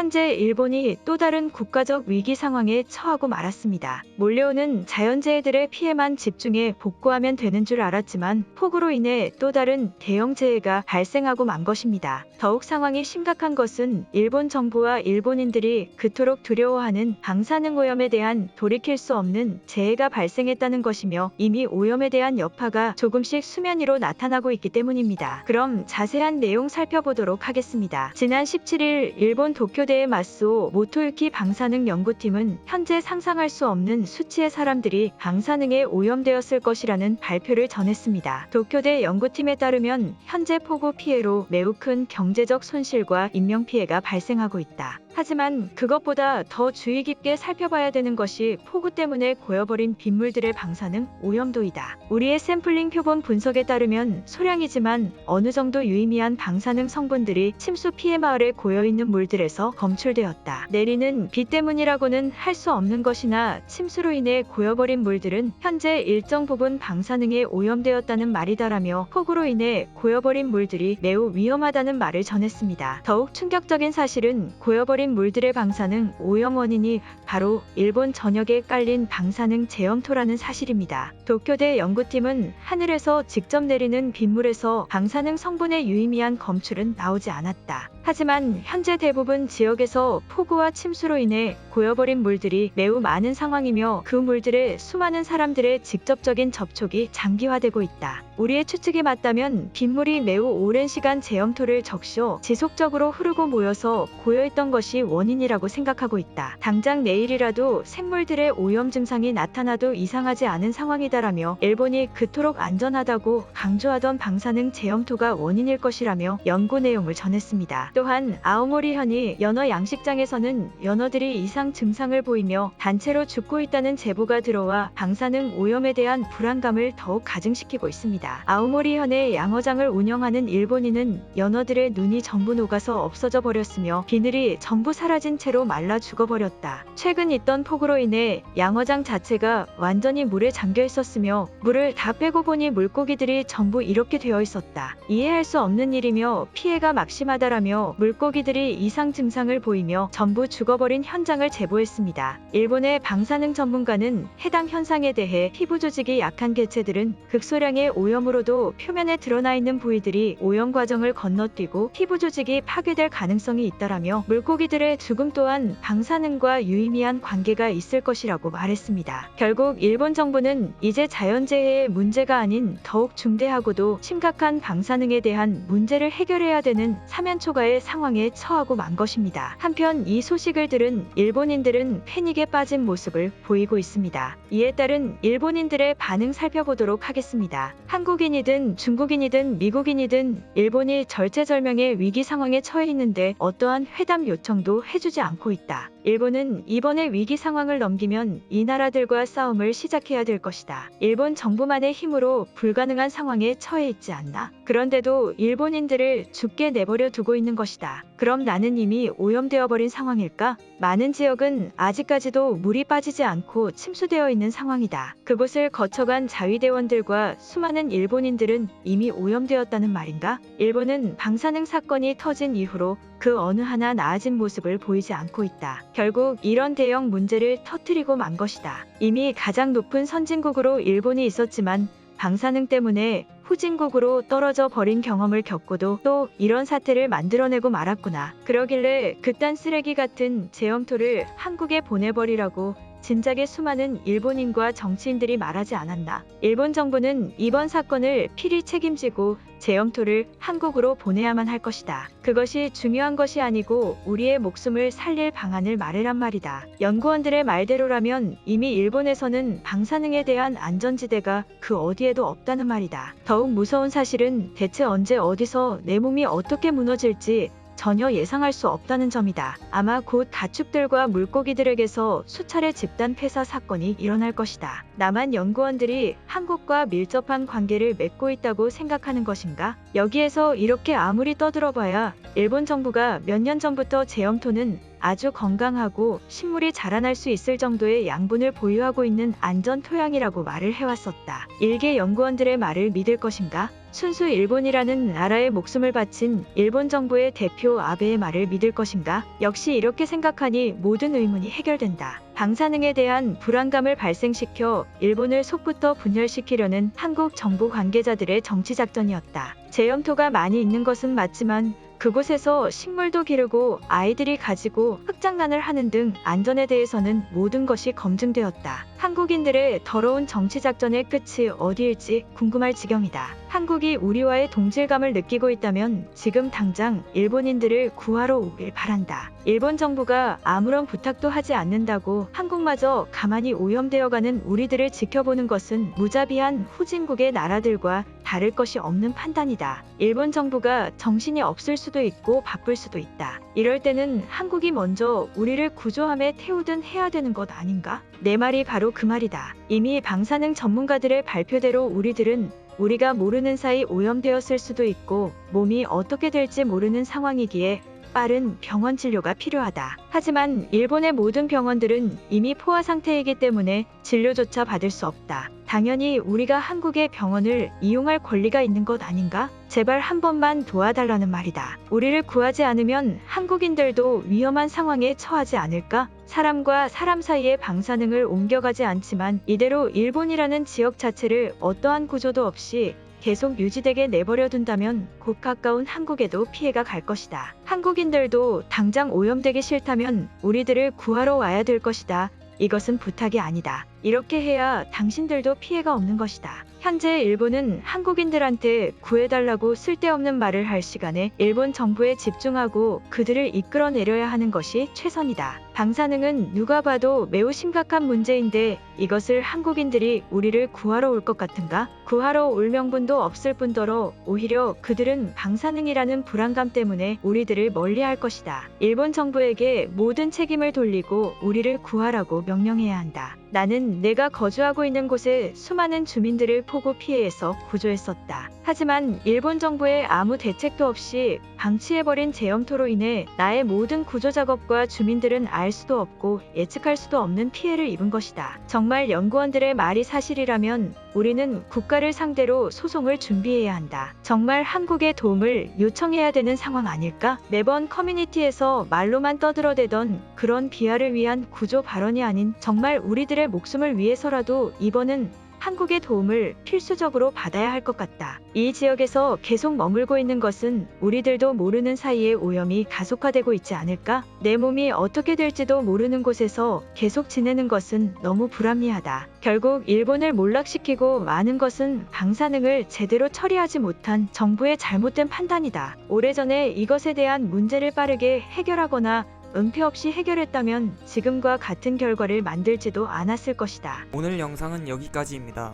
현재 일본이 또 다른 국가적 위기 상황에 처하고 말았습니다. 몰려오는 자연재해들의 피해만 집중해 복구하면 되는 줄 알았지만 폭우로 인해 또 다른 대형 재해가 발생하고 만 것입니다. 더욱 상황이 심각한 것은 일본 정부와 일본인들이 그토록 두려워하는 방사능 오염에 대한 돌이킬 수 없는 재해가 발생했다는 것이며 이미 오염에 대한 여파가 조금씩 수면 위로 나타나고 있기 때문입니다. 그럼 자세한 내용 살펴보도록 하겠습니다. 지난 17일 일본 도쿄대에 맞서 모토유키 방사능 연구팀은 현재 상상할 수 없는 수치의 사람들이 방사능에 오염되었을 것이라는 발표를 전했습니다. 도쿄대 연구팀에 따르면 현재 폭우 피해로 매우 큰 경제적 손실과 인명피해가 발생하고 있다. 하지만 그것보다 더 주의 깊게 살펴봐야 되는 것이 폭우 때문에 고여버린 빗물들의 방사능 오염도이다. 우리의 샘플링 표본 분석에 따르면 소량이지만 어느 정도 유의미한 방사능 성분들이 침수 피해 마을에 고여있는 물들에서 검출되었다. 내리는 비 때문이라고는 할 수 없는 것이나 침수로 인해 고여버린 물들은 현재 일정 부분 방사능에 오염되었다는 말이다라며 폭우로 인해 고여버린 물들이 매우 위험하다는 말을 전했습니다. 더욱 충격적인 사실은 고여버린 물들의 방사능 오염 원인이 바로 일본 전역에 깔린 방사능 제염토라는 사실입니다. 도쿄대 연구팀은 하늘에서 직접 내리는 빗물에서 방사능 성분의 유의미한 검출은 나오지 않았다. 하지만 현재 대부분 지역에서 폭우와 침수로 인해 고여버린 물들이 매우 많은 상황이며 그 물들에 수많은 사람들의 직접적인 접촉이 장기화되고 있다. 우리의 추측이 맞다면 빗물이 매우 오랜 시간 제염토를 적셔 지속적으로 흐르고 모여서 고여있던 것이 원인이라고 생각하고 있다. 당장 내일이라도 생물들의 오염 증상이 나타나도 이상하지 않은 상황이다라며 일본이 그토록 안전하다고 강조하던 방사능 제염토가 원인일 것이라며 연구 내용을 전했습니다. 또한 아오모리현이 연어 양식장에서는 연어들이 이상 증상을 보이며 단체로 죽고 있다는 제보가 들어와 방사능 오염에 대한 불안감을 더욱 가중시키고 있습니다. 아오모리현의 양어장을 운영하는 일본인은 연어들의 눈이 전부 녹아서 없어져 버렸으며 비늘이 전부 사라진 채로 말라 죽어버렸다. 최근 있던 폭우로 인해 양어장 자체가 완전히 물에 잠겨 있었으며 물을 다 빼고 보니 물고기들이 전부 이렇게 되어 있었다. 이해할 수 없는 일이며 피해가 막심하다라며 물고기들이 이상 증상을 보이며 전부 죽어버린 현장을 제보했습니다. 일본의 방사능 전문가는 해당 현상에 대해 피부 조직이 약한 개체들은 극소량의 오염으로도 표면에 드러나 있는 부위들이 오염 과정을 건너뛰고 피부 조직이 파괴될 가능성이 있다라며 물고기들의 죽음 또한 방사능과 유의미한 관계가 있을 것이라고 말했습니다. 결국 일본 정부는 이제 자연재해의 문제가 아닌 더욱 중대하고도 심각한 방사능에 대한 문제를 해결해야 되는 사면초가의 상황에 처하고 만 것입니다. 한편 이 소식을 들은 일본인들은 패닉에 빠진 모습을 보이고 있습니다. 이에 따른 일본인들의 반응 살펴보도록 하겠습니다. 한국인이든 중국인이든 미국인이든 일본이 절체절명의 위기 상황에 처해 있는데 어떠한 회담 요청도 해주지 않고 있다. 일본은 이번에 위기 상황을 넘기면 이 나라들과 싸움을 시작해야 될 것이다. 일본 정부만의 힘으로 불가능한 상황에 처해 있지 않나? 그런데도 일본인들을 죽게 내버려 두고 있는 것이다. 그럼 나는 이미 오염되어 버린 상황일까? 많은 지역은 아직까지도 물이 빠지지 않고 침수되어 있는 상황이다. 그곳을 거쳐간 자위대원들과 수많은 일본인들은 이미 오염되었다는 말인가? 일본은 방사능 사건이 터진 이후로 그 어느 하나 나아진 모습을 보이지 않고 있다. 결국 이런 대형 문제를 터뜨리고 만 것이다. 이미 가장 높은 선진국으로 일본이 있었지만 방사능 때문에 후진국으로 떨어져 버린 경험을 겪고도 또 이런 사태를 만들어내고 말았구나. 그러길래 그딴 쓰레기 같은 제염토를 한국에 보내버리라고 진작에 수많은 일본인과 정치인들이 말하지 않았나. 일본 정부는 이번 사건을 필히 책임지고 제염토를 한국으로 보내야만 할 것이다. 그것이 중요한 것이 아니고 우리의 목숨을 살릴 방안을 말해란 말이다. 연구원들의 말대로라면 이미 일본에서는 방사능에 대한 안전지대가 그 어디에도 없다는 말이다. 더욱 무서운 사실은 대체 언제 어디서 내 몸이 어떻게 무너질지 전혀 예상할 수 없다는 점이다. 아마 곧 가축들과 물고기들에게서 수차례 집단 폐사 사건이 일어날 것이다. 남한 연구원들이 한국과 밀접한 관계를 맺고 있다고 생각하는 것인가? 여기에서 이렇게 아무리 떠들어봐야 일본 정부가 몇 년 전부터 제염토는 아주 건강하고 식물이 자라날 수 있을 정도의 양분을 보유하고 있는 안전 토양이라고 말을 해왔었다. 일개 연구원들의 말을 믿을 것인가? 순수 일본이라는 나라의 목숨을 바친 일본 정부의 대표 아베의 말을 믿을 것인가? 역시 이렇게 생각하니 모든 의문이 해결된다. 방사능에 대한 불안감을 발생시켜 일본을 속부터 분열시키려는 한국 정부 관계자들의 정치작전이었다. 제염토가 많이 있는 것은 맞지만 그곳에서 식물도 기르고 아이들이 가지고 흙장난을 하는 등 안전에 대해서는 모든 것이 검증되었다. 한국인들의 더러운 정치작전의 끝이 어디일지 궁금할 지경이다. 한국이 우리와의 동질감을 느끼고 있다면 지금 당장 일본인들을 구하러 오길 바란다. 일본 정부가 아무런 부탁도 하지 않는다고 한국마저 가만히 오염되어가는 우리들을 지켜보는 것은 무자비한 후진국의 나라들과 다를 것이 없는 판단이다. 일본 정부가 정신이 없을 수도 있고 바쁠 수도 있다. 이럴 때는 한국이 먼저 우리를 구조함에 태우든 해야 되는 것 아닌가? 내 말이 바로 그 말이다. 이미 방사능 전문가들의 발표대로 우리들은 우리가 모르는 사이 오염되었을 수도 있고 몸이 어떻게 될지 모르는 상황이기에 빠른 병원 진료가 필요하다. 하지만 일본의 모든 병원들은 이미 포화 상태이기 때문에 진료조차 받을 수 없다. 당연히 우리가 한국의 병원을 이용할 권리가 있는 것 아닌가? 제발 한 번만 도와달라는 말이다. 우리를 구하지 않으면 한국인들도 위험한 상황에 처하지 않을까? 사람과 사람 사이에 방사능을 옮겨가지 않지만 이대로 일본이라는 지역 자체를 어떠한 구조도 없이 계속 유지되게 내버려 둔다면 곧 가까운 한국에도 피해가 갈 것이다. 한국인들도 당장 오염되기 싫다면 우리들을 구하러 와야 될 것이다. 이것은 부탁이 아니다. 이렇게 해야 당신들도 피해가 없는 것이다. 현재 일본은 한국인들한테 구해달라고 쓸데없는 말을 할 시간에 일본 정부에 집중하고 그들을 이끌어내려야 하는 것이 최선이다. 방사능은 누가 봐도 매우 심각한 문제인데 이것을 한국인들이 우리를 구하러 올 것 같은가? 구하러 올 명분도 없을 뿐더러 오히려 그들은 방사능이라는 불안감 때문에 우리들을 멀리할 것이다. 일본 정부에게 모든 책임을 돌리고 우리를 구하라고 명령해야 한다. 나는 내가 거주하고 있는 곳의 수많은 주민들을 폭우 피해에서 구조했었다. 하지만 일본 정부의 아무 대책도 없이 방치해버린 제염토로 인해 나의 모든 구조 작업과 주민들은 알 수도 없고 예측할 수도 없는 피해를 입은 것이다. 정말 연구원들의 말이 사실이라면 우리는 국가를 상대로 소송을 준비해야 한다. 정말 한국의 도움을 요청해야 되는 상황 아닐까? 매번 커뮤니티에서 말로만 떠들어대던 그런 비하를 위한 구조 발언이 아닌 정말 우리들의 목숨을 위해서라도 이번은 한국의 도움을 필수적으로 받아야 할 것 같다. 이 지역에서 계속 머물고 있는 것은 우리들도 모르는 사이에 오염이 가속화되고 있지 않을까? 내 몸이 어떻게 될지도 모르는 곳에서 계속 지내는 것은 너무 불합리하다. 결국 일본을 몰락시키고 많은 것은 방사능을 제대로 처리하지 못한 정부의 잘못된 판단이다. 오래전에 이것에 대한 문제를 빠르게 해결하거나 은폐 없이 해결했다면 지금과 같은 결과를 만들지도 않았을 것이다. 오늘 영상은 여기까지입니다.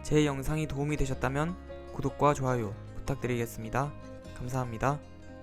제 영상이 도움이 되셨다면 구독과 좋아요 부탁드리겠습니다. 감사합니다.